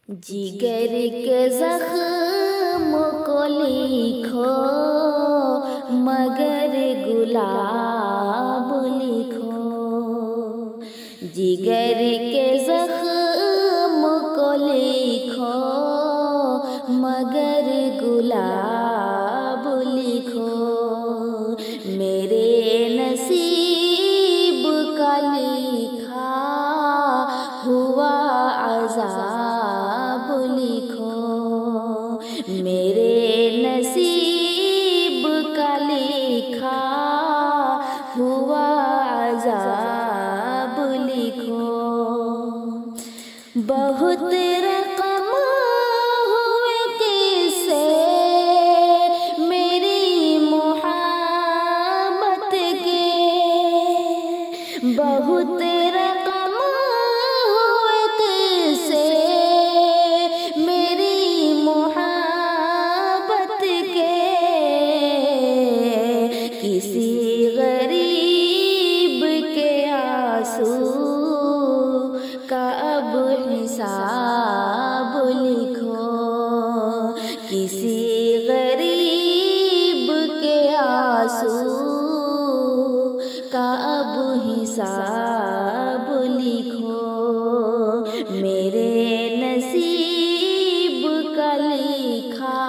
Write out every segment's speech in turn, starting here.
जिगर के जख्म को लिखो मगर गुलाब लिखो। जिगर के जख्म को लिखो मगर गुलाब लिखो। मेरे नसीब का लिखा हुआ अज़ाब लिखो। मेरे नसीब का लिखा हुआ अज़ाब लिखो। बहुत रकम हुए किस्से मेरी मोहब्बत के। बहुत रकम हुए किस्से मेरी मोहब्बत के। किसी गरीब के आंसू का अब हिसाब लिखो। किसी गरीब के आंसू का अब हिसाब लिखो। मेरे नसीब का लिखा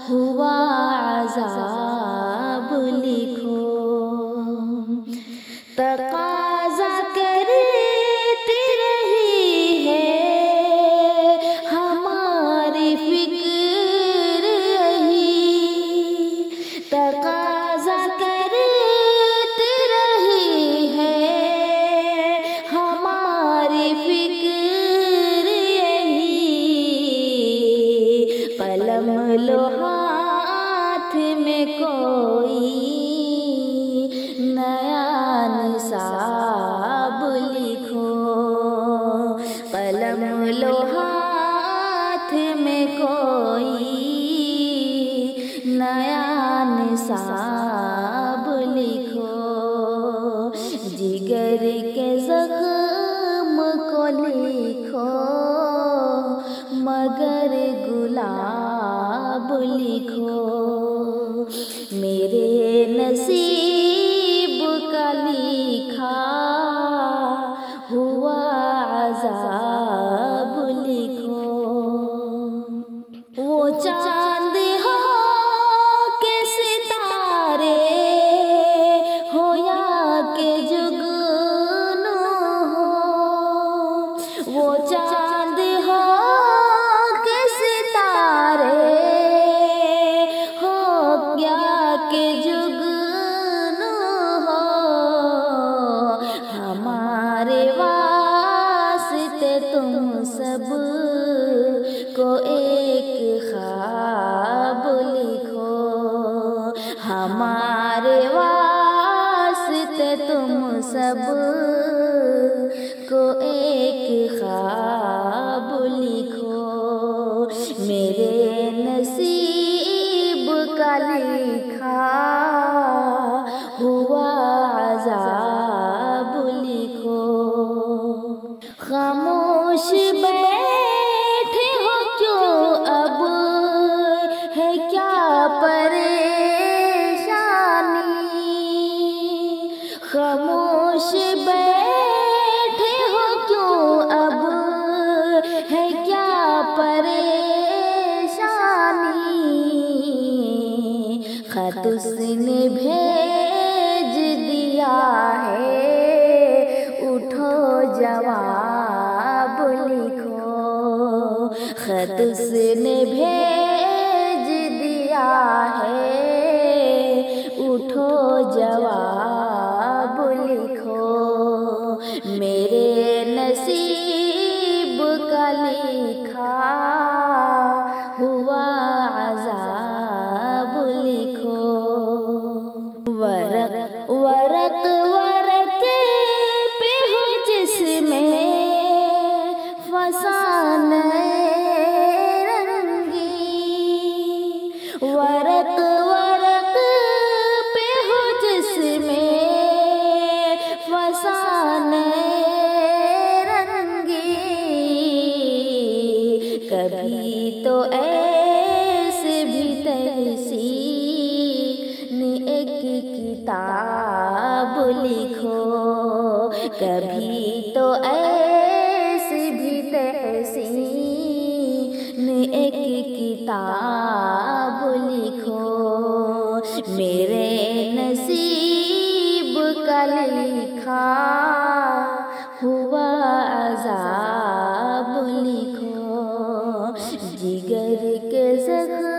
हुआ अज़ाब लिखो। तकाज़ा करती रही है हमारी फिक्र यही। तकाज़ा करती रही है हमारी फिक्र यही। कलम लो हाथ में कोई नया निसाब लिखो। कलम लो हाथ में कोई नया निसाब लिखो। जिगर के जख्म को लिखो मगर गुलाब लिखो। मेरे नसीब का लिखा हुआ अज़ाब लिखो। वो चांद हो के सितारे हो या के जुगनू हो। वो चांद हो के सितारे हो या के जुगनू हो। हमारे वास्ते तुम सब को एक ख्वाब लिखो। हमारे वास्ते तुम सब को एक ख्वाब लिखो। मेरे नसीब का लिखा हुआ अज़ाब लिखो। खामोश बैठे हो क्यों अब है क्या परेशानी। खामोश बैठे हो क्यों अब है क्या परेशानी। खत उसने भेज दिया है उठो जवाब लिखो। खत उसने भेज दिया है उठो जवाब लिखो। मेरे नसीब का लिखा हुआ अज़ाब लिखो। वरक वरक वरक पे हो जिसमें फसाने रंगी। वरक वरक पे हो जिसमें फसाने रंगी। کبھی تو ایسے بھی تحسین ایک کتاب لکھو، کبھی تو ایسے بھی تحسین ایک کتاب لکھو، میرے نصیب کا لکھا ہوا عذاب لکھو، جگر کے زخم